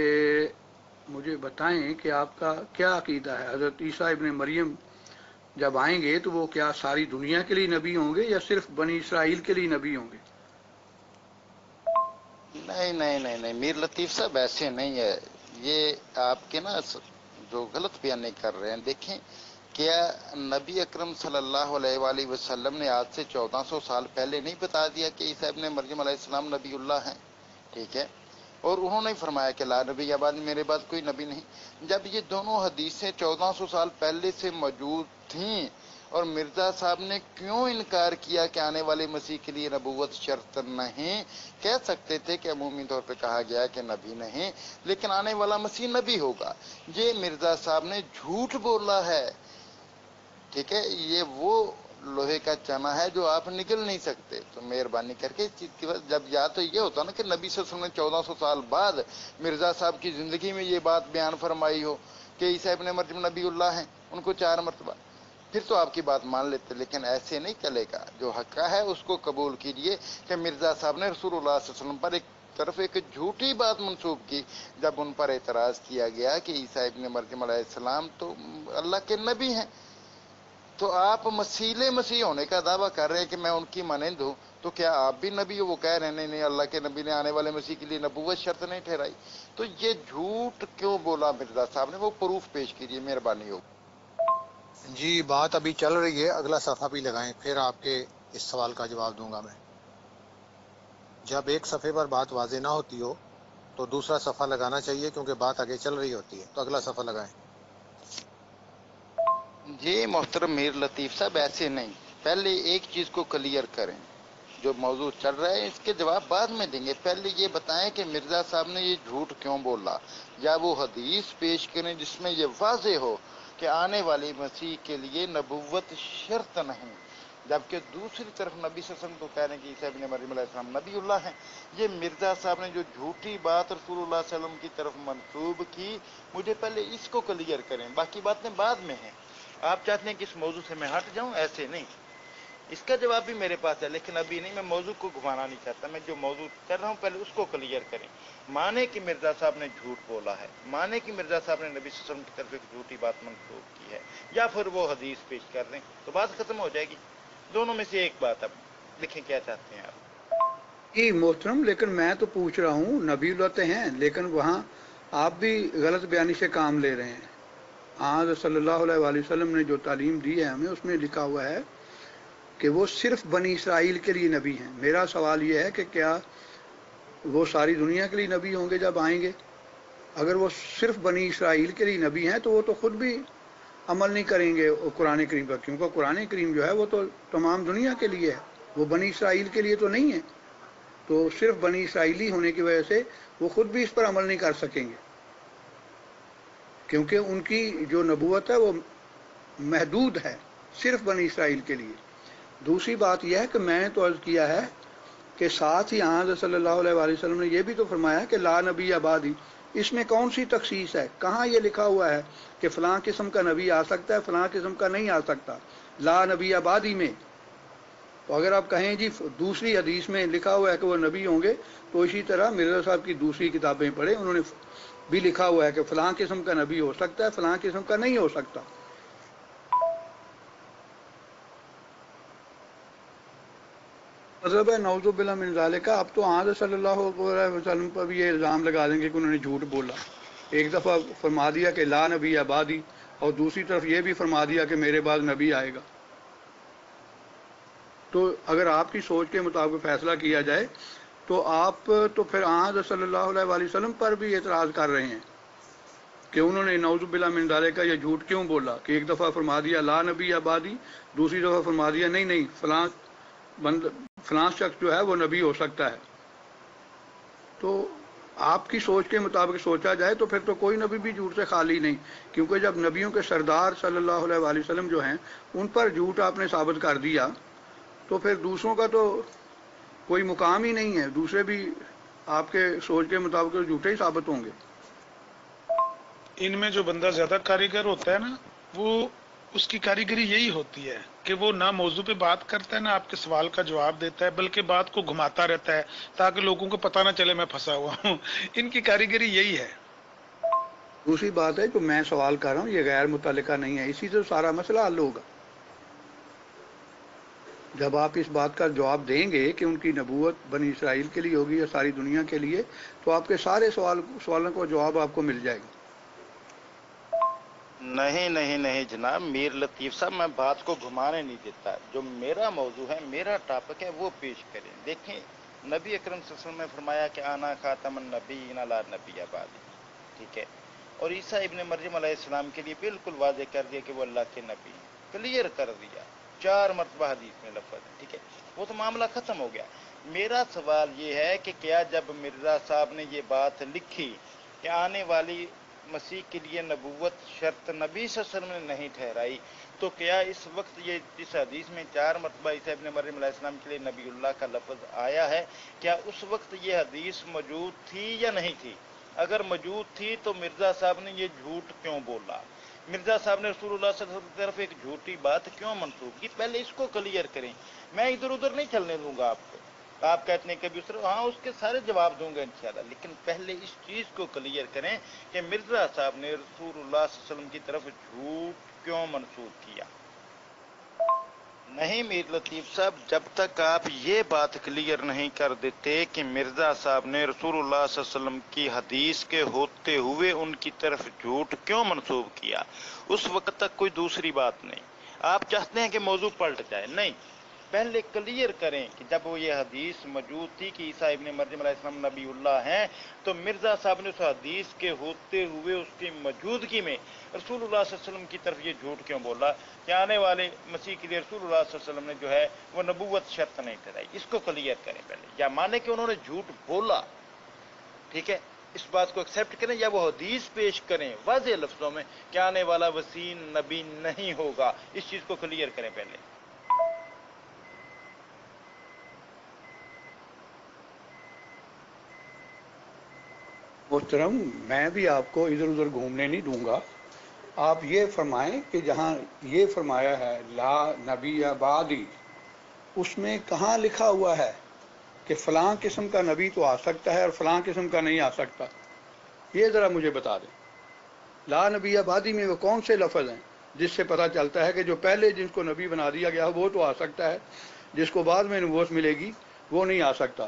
Speaker 7: مجھے بتائیں کہ آپ کا کیا عقیدہ ہے، حضرت عیسیٰ ابن مریم جب آئیں گے تو وہ کیا ساری دنیا کے لیے نبی ہوں گے یا صرف بنی اسرائیل کے لیے نبی ہوں گے؟
Speaker 3: نہیں میر لطیف صاحب ایسے نہیں ہے، یہ آپ کے نا جو غلط بیان کر رہے ہیں۔ دیکھیں کیا نبی اکرم صلی اللہ علیہ وآلہ وسلم نے آج سے 1400 سال پہلے نہیں بتا دیا کہ عیسیٰ ابن مریم علیہ السلام نبی اللہ ہیں؟ ٹھیک ہے، اور انہوں نے فرمایا کہ لا نبی آباد میرے بعد کوئی نبی نہیں۔ جب یہ دونوں حدیثیں 1400 سال پہلے سے موجود تھیں اور مرزا صاحب نے کیوں انکار کیا کہ آنے والے مسیح کے لیے نبوت شرط نہیں؟ کہہ سکتے تھے کہ عمومی طور پہ کہا گیا کہ نبی نہیں لیکن آنے والا مسیح نبی ہوگا۔ یہ مرزا صاحب نے جھوٹ بولا ہے، ٹھیک ہے، یہ وہ لوہے کا چنا ہے جو آپ نگل نہیں سکتے۔ تو مہربانی کر کے اس چیز کی جب یا تو یہ ہوتا نا کہ نبی صلی اللہ علیہ وسلم نے 1400 سال بعد مرزا صاحب کی زندگی میں یہ بات بیان فرمائی ہو کہ عیسیٰ ابن مریم نبی اللہ ہیں، ان کو 4 مرتبہ، پھر تو آپ کی بات مان لیتے، لیکن ایسے نہیں چلے گا۔ جو حق ہے اس کو قبول کیجئے کہ مرزا صاحب نے رسول اللہ صلی اللہ علیہ وسلم پر ایک طرف ایک جھوٹی بات منسوب کی جب ان پر اعتراض کیا گیا کہ عیسیٰ ابن مریم علیہ السلام تو اللہ کے نبی ہیں۔ تو آپ مسیح ہونے کا دعویٰ کر رہے ہیں کہ میں ان کی مانند ہوں، تو کیا آپ بھی نبی ہو؟ وہ کہہ رہے ہیں نہیں اللہ کے نبی نے آنے والے مسیح کے لیے نبوت شرط نہیں ٹھہرائی۔ تو یہ جھوٹ کیوں بولا مرزا صاحب نے؟ وہ پروف پیش کیجیے، مہربانی ہو۔
Speaker 4: جی بات ابھی چل رہی ہے، اگلا صفحہ بھی لگائیں، پھر آپ کے اس سوال کا جواب دوں گا میں۔ جب ایک صفحے پر بات واضح نہ ہوتی ہو تو دوسرا صفحہ لگانا چاہیے، کیونکہ بات آگے چل رہی ہوتی ہے۔ تو اگلا صفحہ لگائیں۔
Speaker 3: جی محترم میر لطیف صاحب ایسے نہیں، پہلے ایک چیز کو کلیئر کریں، جو موضوع چل رہا ہے اس کے جواب بعد میں دیں گے۔ پہلے یہ بتائیں کہ مرزا صاحب نے یہ جھوٹ کیوں بولا، یا وہ حدیث پیش کریں جس میں یہ واضح ہو کہ آنے والی مسیح کے لیے نبوت شرط نہیں، جبکہ دوسری طرف نبی صلی اللہ علیہ وسلم کو کہہ رہے ہیں کہ عیسیٰ ابن مریم علیہ السلام نبی اللہ ہیں۔ یہ مرزا صاحب نے جو جھوٹی بات رسول اللہ صلی اللہ علیہ وسلم کی طرف منسوب کی، مجھے پہلے اس کو کلیئر کریں، باقی باتیں بعد میں ہیں۔ آپ چاہتے ہیں کہ اس موضوع سے میں ہٹ جاؤں؟ ایسے نہیں، اس کا جواب بھی میرے پاس ہے، لیکن ابھی نہیں، میں موضوع کو گھمانا نہیں چاہتا۔ میں جو موضوع کر رہا ہوں پہلے اس کو کلیئر کریں۔ مانے کہ مرزا صاحب نے جھوٹ بولا ہے، مانے کہ مرزا صاحب نے نبی صلی اللہ علیہ وسلم کی طرف ایک جھوٹی بات منسوخ کی ہے، یا پھر وہ حدیث پیش کر دیں تو بات ختم ہو جائے گی۔ دونوں میں سے ایک بات، اب دیکھیں کیا چاہتے ہیں آپ۔
Speaker 7: جی محترم، لیکن میں تو پوچھ رہا ہوں نبی اللہ ہیں، لیکن وہاں آپ بھی غلط بیانی سے کام لے رہے ہیں۔ حضرت صلی اللہ علیہ وآلہ وسلم نے جو تعلیم دی ہے ہمیں، اس میں لکھا ہوا ہے کہ وہ صرف بنی اسرائیل کے لیے نبی ہیں۔ میرا سوال یہ ہے کہ کیا وہ ساری دنیا کے لیے نبی ہوں گے جب آئیں گے؟ اگر وہ صرف بنی اسرائیل کے لیے نبی ہیں تو وہ تو خود بھی عمل نہیں کریں گے قرآن کریم پر، کیونکہ قرآن کریم جو ہے وہ تو تمام دنیا کے لیے ہے، وہ بنی اسرائیل کے لیے تو نہیں ہے۔ تو صرف بنی اسرائیلی ہونے کی وجہ سے وہ خود بھی اس پر عمل نہیں کر سکیں گے، کیونکہ ان کی جو نبوت ہے وہ محدود ہے صرف بنی اسرائیل کے لیے۔ دوسری بات یہ ہے کہ میں نے تو عرض کیا ہے کہ ساتھ ہی حضرت صلی اللہ علیہ وآلہ وسلم نے یہ بھی تو فرمایا کہ لا نبی آبادی، اس میں کون سی تخصیص ہے؟ کہاں یہ لکھا ہوا ہے کہ فلاں قسم کا نبی آ سکتا ہے، فلاں قسم کا نہیں آ سکتا؟ لا نبی آبادی میں تو اگر آپ کہیں جی دوسری حدیث میں لکھا ہوا ہے کہ وہ نبی ہوں گے، تو اسی طرح مرزا صاحب کی دوسری کتابیں پڑھیں، انہوں نے بھی لکھا ہوا ہے کہ فلاں قسم کا نبی ہو سکتا ہے، فلاں قسم کا نہیں ہو سکتا۔ مطلب ہے نعوذ باللہ من ذالک، اب تو حضرت صلی اللہ علیہ وسلم پر بھی یہ الزام لگا دیں گے کہ انہوں نے جھوٹ بولا۔ ایک دفعہ فرما دیا کہ لا نبی آبادی، اور دوسری طرف یہ بھی فرما دیا کہ میرے بعد نبی آئے گا۔ تو اگر آپ کی سوچ کے مطابق فیصلہ کیا جائے تو آپ تو پھر حضرت صلی اللہ علیہ وسلم پر بھی اعتراض کر رہے ہیں کہ انہوں نے نعوذ باللہ من ذالک کا یہ جھوٹ کیوں بولا کہ ایک دفعہ فرما دیا لا نبی آبادی، دوسری دفعہ فرما دیا نہیں فلاں شخص جو ہے وہ نبی ہو سکتا ہے۔ تو آپ کی سوچ کے مطابق سوچا جائے تو پھر تو کوئی نبی بھی جھوٹ سے خالی نہیں، کیونکہ جب نبیوں کے سردار صلی اللہ علیہ وسلم جو ہیں ان پر جھوٹ آپ نے ثابت کر دیا تو پھر دوسروں کا تو کوئی مقام ہی نہیں ہے، دوسرے بھی آپ کے سوچ کے مطابق جھوٹے ہی ثابت ہوں گے۔
Speaker 5: ان میں جو بندہ زیادہ کاریگر ہوتا ہے نا، وہ اس کی کاریگری یہی ہوتی ہے کہ وہ نہ موضوع پہ بات کرتا ہے، نہ آپ کے سوال کا جواب دیتا ہے، بلکہ بات کو گھماتا رہتا ہے تاکہ لوگوں کو پتہ نہ چلے میں پھنسا ہوا ہوں۔ ان کی کاریگری یہی ہے۔
Speaker 7: دوسری بات ہے جو میں سوال کر رہا ہوں یہ غیر متعلقہ نہیں ہے، اسی سے سارا مسئلہ حل ہوگا۔ جب آپ اس بات کا جواب دیں گے کہ ان کی نبوت بنی اسرائیل کے لیے ہوگی یا ساری دنیا کے لیے، تو آپ کے سارے سوالوں کا جواب آپ کو مل جائے گا۔
Speaker 3: نہیں جناب، میر لطیف صاحب میں بات کو گھمانے نہیں دیتا، جو میرا موضوع ہے، میرا ٹاپک ہے، وہ پیش کریں۔ دیکھیں نبی اکرم صلی اللہ علیہ وسلم نے فرمایا کہ آنا خاتم النبیین لا نبی بعدی، ٹھیک ہے، اور عیسیٰ ابن مریم علیہ السلام کے لیے بالکل واضح کر دیا کہ وہ اللہ کے نبی ہیں، کلیئر کر دیا، 4 مرتبہ حدیث میں لفظ ہے، ٹھیک ہے، وہ تو معاملہ ختم ہو گیا۔ میرا سوال یہ ہے کہ کیا جب مرزا صاحب نے یہ بات لکھی کہ آنے والی مسیح کے لیے نبوت شرط نبی صلی اللہ علیہ وسلم نے نہیں ٹھہرائی، تو کیا اس وقت یہ اس حدیث میں 4 مرتبہ عیسیٰ ابن مریم علیہ السلام کے لیے نبی اللہ کا لفظ آیا ہے، کیا اس وقت یہ حدیث موجود تھی یا نہیں تھی؟ اگر موجود تھی تو مرزا صاحب نے یہ جھوٹ کیوں بولا؟ مرزا صاحب نے رسول اللہ صلی اللہ علیہ وسلم کی طرف ایک جھوٹی بات کیوں منسوخ کی؟ پہلے اس کو کلیئر کریں، میں ادھر ادھر نہیں چلنے دوں گا آپ کو۔ آپ کہتے ہیں کبھی اس طرح، ہاں اس کے سارے جواب دوں گا انشاءاللہ، لیکن پہلے اس چیز کو کلیئر کریں کہ مرزا صاحب نے رسول اللہ صلی اللہ علیہ وسلم کی طرف جھوٹ کیوں منسوخ کیا۔ نہیں میر لطیف صاحب، جب تک آپ یہ بات کلیئر نہیں کر دیتے کہ مرزا صاحب نے رسول اللہ صلی اللہ علیہ وسلم کی حدیث کے ہوتے ہوئے ان کی طرف جھوٹ کیوں منسوب کیا، اس وقت تک کوئی دوسری بات نہیں۔ آپ چاہتے ہیں کہ موضوع پلٹ جائے، نہیں، پہلے کلیئر کریں کہ جب وہ یہ حدیث موجود تھی کہ عیسیٰ ابن مریم علیہ السلام نبی اللہ ہیں، تو مرزا صاحب نے اس حدیث کے ہوتے ہوئے اس کی موجودگی میں رسول اللہ صلی اللہ علیہ وسلم کی طرف یہ جھوٹ کیوں بولا کہ آنے والے مسیح کے لیے رسول اللہ صلی اللہ علیہ وسلم نے جو ہے وہ نبوت شرط نہیں ٹھہرائی؟ اس کو کلیئر کریں پہلے، یا مانے کہ انہوں نے جھوٹ بولا، ٹھیک ہے، اس بات کو ایکسیپٹ کریں، یا وہ حدیث پیش کریں واضح لفظوں میں کہ آنے والا وسیع نبی نہیں ہوگا۔ اس چیز کو کلیئر کریں پہلے۔
Speaker 7: محترم، میں بھی آپ کو ادھر ادھر گھومنے نہیں دوں گا۔ آپ یہ فرمائیں کہ جہاں یہ فرمایا ہے لا نبی بعدی، اس میں کہاں لکھا ہوا ہے کہ فلاں قسم کا نبی تو آ سکتا ہے اور فلاں قسم کا نہیں آ سکتا؟ یہ ذرا مجھے بتا دیں۔ لا نبی بعدی میں وہ کون سے لفظ ہیں جس سے پتہ چلتا ہے کہ جو پہلے جس کو نبی بنا دیا گیا وہ تو آ سکتا ہے، جس کو بعد میں نبوت ملے گی وہ نہیں آ سکتا؟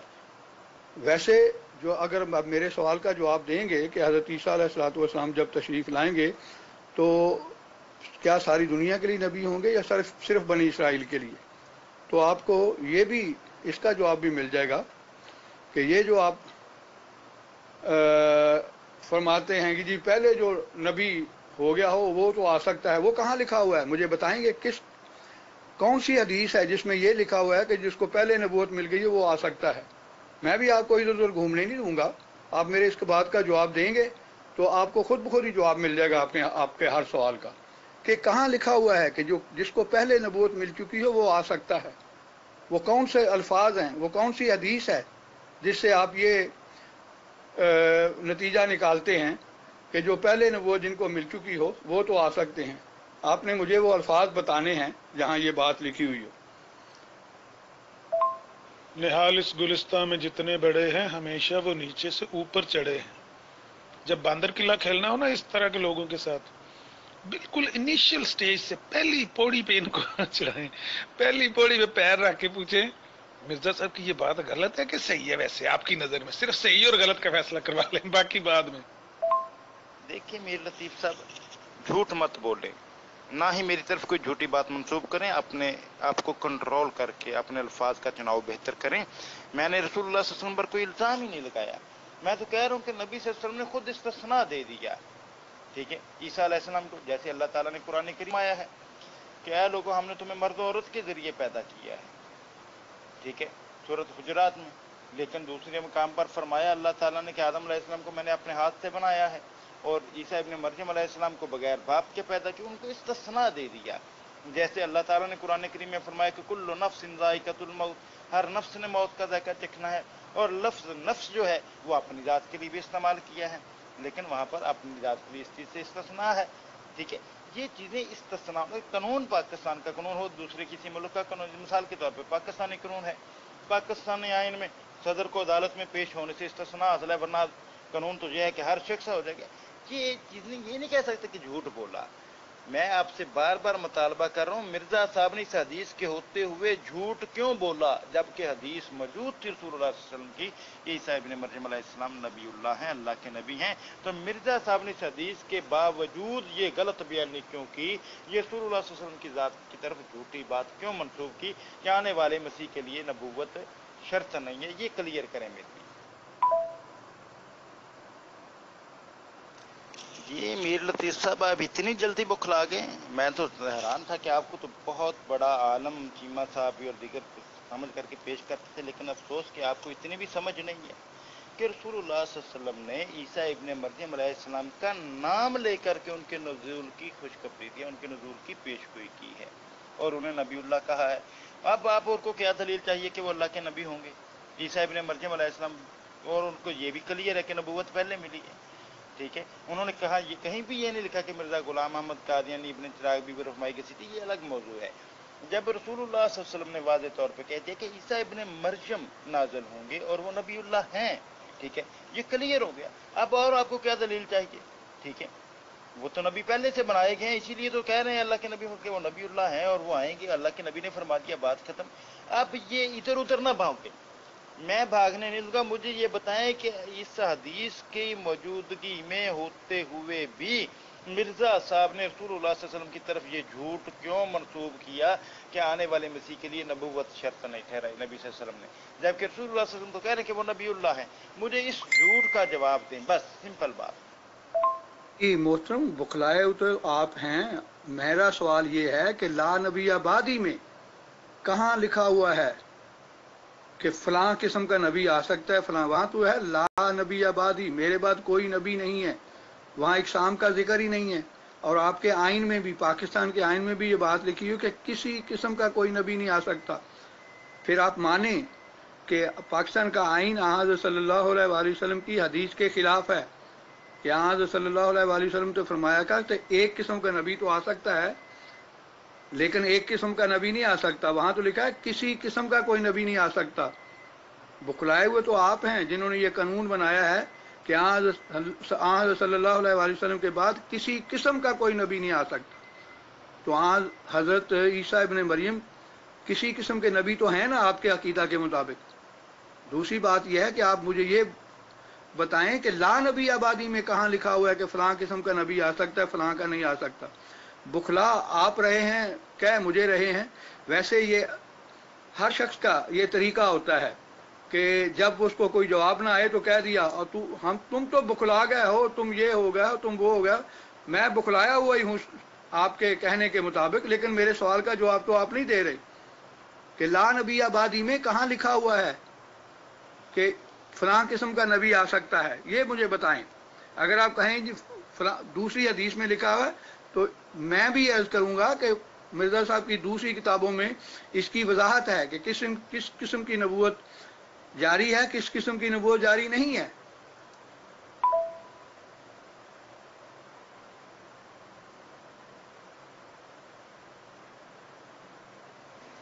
Speaker 7: ویسے جو اگر آپ میرے سوال کا جواب دیں گے کہ حضرت عیسیٰ علیہ السلام جب تشریف لائیں گے تو کیا ساری دنیا کے لیے نبی ہوں گے یا صرف بنی اسرائیل کے لیے، تو آپ کو یہ بھی اس کا جواب بھی مل جائے گا کہ یہ جو آپ فرماتے ہیں کہ جی پہلے جو نبی ہو گیا ہو وہ تو آ سکتا ہے، وہ کہاں لکھا ہوا ہے؟ مجھے بتائیں گے کون سی حدیث ہے جس میں یہ لکھا ہوا ہے کہ جس کو پہلے نبوت مل گئی ہے وہ آ سکتا ہے؟ میں بھی آپ کو ادھر ادھر گھومنے نہیں دوں گا، آپ میرے اس بات کا جواب دیں گے تو آپ کو خود بخود ہی جواب مل جائے گا آپ کے ہر سوال کا کہ کہاں لکھا ہوا ہے کہ جس کو پہلے نبوت مل چکی ہو وہ آ سکتا ہے۔ وہ کون سے الفاظ ہیں، وہ کون سی حدیث ہے جس سے آپ یہ نتیجہ نکالتے ہیں کہ جو پہلے نبوت جن کو مل چکی ہو وہ تو آ سکتے ہیں. آپ نے مجھے وہ الفاظ بتانے ہیں جہاں یہ بات لکھی ہوئی ہو.
Speaker 5: نہال اس گلستان میں جتنے بڑے ہیں ہمیشہ وہ نیچے سے اوپر چڑھے ہیں. جب باندر قلعہ کھیلنا ہو نا اس طرح کے لوگوں کے ساتھ، بالکل انیشیل سٹیج سے پہلی پوڑی پہ ان کو چڑھائیں، پہلی پوڑی پہ پیر رکھ کے پوچھیں مرزا صاحب کی یہ بات غلط ہے کہ صحیح ہے؟ ویسے آپ کی نظر میں صرف صحیح اور غلط کا فیصلہ کروا لیں، باقی بعد میں.
Speaker 3: دیکھیے میر لطیف صاحب، جھوٹ مت بولیں، نہ ہی میری طرف کوئی جھوٹی بات منسوب کریں. اپنے آپ کو کنٹرول کر کے اپنے الفاظ کا چناؤ بہتر کریں. میں نے رسول اللہ صلی اللہ علیہ وسلم پر کوئی الزام ہی نہیں لگایا. میں تو کہہ رہا ہوں کہ نبی صلی اللہ علیہ وسلم نے خود استثناء دے دیا. ٹھیک ہے، عیسیٰ علیہ السلام کو جیسے اللہ تعالیٰ نے قرآن کریم آیا ہے کہ اے لوگوں ہم نے تمہیں مرد و عورت کے ذریعے پیدا کیا ہے. ٹھیک ہے، سورۃ حجرات میں. لیکن دوسرے مقام پر فرمایا اللہ تعالیٰ نے کہ آدم علیہ السلام کو میں نے اپنے ہاتھ سے بنایا ہے، اور عیسیٰ ابن مریم علیہ السلام کو بغیر باپ کے پیدا کیا. ان کو استثناء دے دیا. جیسے اللہ تعالیٰ نے قرآن کریم میں فرمایا کہ کل نفس ذائقۃ الموت، ہر نفس نے موت کا ذائقہ چکھنا ہے. اور لفظ نفس جو ہے وہ اپنی ذات کے لیے بھی استعمال کیا ہے، لیکن وہاں پر اپنی ذات کے لیے اس چیز سے استثناء ہے. ٹھیک ہے، یہ چیزیں استثناء. قانون پاکستان کا قانون ہو دوسرے کسی ملک کا قانون، مثال کے طور پہ پاکستانی قانون ہے، پاکستانی آئین میں صدر کو عدالت میں پیش ہونے سے استثناء حاصل ہے، ورنہ قانون تو یہ ہے کہ ہر شخص ہو جائے گا. یہ چیز یہ نہیں کہہ سکتے کہ جھوٹ بولا. میں آپ سے بار بار مطالبہ کر رہا ہوں، مرزا صاحب نے اس حدیث کے ہوتے ہوئے جھوٹ کیوں بولا جبکہ حدیث موجود تھی رسول اللہ صلی اللہ علیہ وسلم کی، عیسیٰ ابن مریم علیہ السلام نبی اللہ ہیں، اللہ کے نبی ہیں. تو مرزا صاحب نے اس حدیث کے باوجود یہ غلط بیانی کیوں کی، یہ رسول اللہ صلی اللہ علیہ وسلم کی ذات کی طرف جھوٹی بات کیوں منسوب کی کہ آنے والے مسیح کے لیے نبوت شرط نہیں ہے؟ یہ کلیئر کریں میرے لیے. یہ میر لطیف صاحب آپ اتنی جلدی بخلا گئے. میں تو حیران تھا کہ آپ کو تو بہت بڑا عالم چیمہ صاحب اور دیگر سمجھ کر کے پیش کرتے تھے، لیکن افسوس کہ آپ کو اتنی بھی سمجھ نہیں ہے کہ رسول اللہ صلی اللہ علیہ وسلم نے عیسیٰ ابن مریم علیہ السلام کا نام لے کر کے ان کے نزول کی خوشخبری دی، ان کے نزول کی پیشگوئی کی ہے اور انہیں نبی اللہ کہا ہے. اب آپ اور کو کیا دلیل چاہیے کہ وہ اللہ کے نبی ہوں گے؟ عیسیٰ ابن مریم علیہ السلام، اور ان کو یہ بھی کلیئر ہے کہ نبوت پہلے ملی ہے. ٹھیک ہے، انہوں نے کہا یہ کہیں بھی یہ نہیں لکھا کہ مرزا غلام احمد قادیانی ابن چراغ بی بی رفمائی کی سیٹی، یہ الگ موضوع ہے. جب رسول اللہ صلی اللہ علیہ وسلم نے واضح طور پہ کہہ دیا کہ عیسیٰ ابن مریم نازل ہوں گے اور وہ نبی اللہ ہیں، ٹھیک ہے، یہ کلیئر ہو گیا. اب اور آپ کو کیا دلیل چاہیے؟ ٹھیک ہے، وہ تو نبی پہلے سے بنائے گئے ہیں، اسی لیے تو کہہ رہے ہیں اللہ کے نبی ہو کے وہ نبی اللہ ہیں اور وہ آئیں گے. اللہ کے نبی نے فرما دیا، بات ختم. اب یہ ادھر ادھر نہ بھاؤ گے، میں بھاگنے نہیں دوں گا. مجھے یہ بتائیں کہ اس حدیث کی موجودگی میں ہوتے ہوئے بھی مرزا صاحب نے رسول اللہ صلی اللہ علیہ وسلم کی طرف یہ جھوٹ کیوں منسوب کیا کہ آنے والے مسیح کے لیے نبوت شرط نہیں ٹھہرائی نبی صلی اللہ علیہ وسلم نے، جبکہ رسول اللہ صلی اللہ علیہ وسلم تو کہہ رہے ہیں کہ وہ نبی اللہ ہیں. مجھے اس جھوٹ کا جواب دیں، بس سمپل بات.
Speaker 7: محترم بخلائے تو آپ ہیں. میرا سوال یہ ہے کہ لا نبی آبادی میں کہاں لکھا ہوا ہے کہ فلاں قسم کا نبی آ سکتا ہے فلاں؟ وہاں تو ہے لا نبی آبادی، میرے بعد کوئی نبی نہیں ہے. وہاں اقسام کا ذکر ہی نہیں ہے. اور آپ کے آئین میں بھی، پاکستان کے آئین میں بھی یہ بات لکھی ہو کہ کسی قسم کا کوئی نبی نہیں آ سکتا. پھر آپ مانیں کہ پاکستان کا آئین حضرت صلی اللہ علیہ وآلہ وسلم کی حدیث کے خلاف ہے کہ حضرت صلی اللہ علیہ وآلہ وسلم تو فرمایا کہ ایک قسم کا نبی تو آ سکتا ہے لیکن ایک قسم کا نبی نہیں آ سکتا. وہاں تو لکھا ہے کسی قسم کا کوئی نبی نہیں آ سکتا. بخلائے ہوئے تو آپ ہیں جنہوں نے یہ قانون بنایا ہے کہ حضرت صلی اللہ علیہ وآلہ وسلم کے بعد کسی قسم کا کوئی نبی نہیں آ سکتا. تو حضرت عیسیٰ ابن مریم کسی قسم کے نبی تو ہیں نا آپ کے عقیدہ کے مطابق. دوسری بات یہ ہے کہ آپ مجھے یہ بتائیں کہ لا نبی آبادی میں کہاں لکھا ہوا ہے کہ فلاں قسم کا نبی آ سکتا ہے فلاں کا نہیں آ سکتا. بخلا آپ رہے ہیں، کہہ مجھے رہے ہیں. ویسے یہ ہر شخص کا یہ طریقہ ہوتا ہے کہ جب اس کو کوئی جواب نہ آئے تو کہہ دیا اور تم تو بخلا گئے ہو، تم یہ ہو گیا تم وہ ہو گیا. میں بخلایا ہوا ہی ہوں آپ کے کہنے کے مطابق، لیکن میرے سوال کا جواب تو آپ نہیں دے رہے کہ لا نبی آبادی میں کہاں لکھا ہوا ہے کہ فلاں قسم کا نبی آ سکتا ہے. یہ مجھے بتائیں. اگر آپ کہیں جی دوسری حدیث میں لکھا ہوا ہے تو میں بھی عرض کروں گا کہ مرزا صاحب کی دوسری کتابوں میں اس کی وضاحت ہے کہ کس قسم کی نبوت جاری ہے، کس قسم کی نبوت جاری نہیں ہے.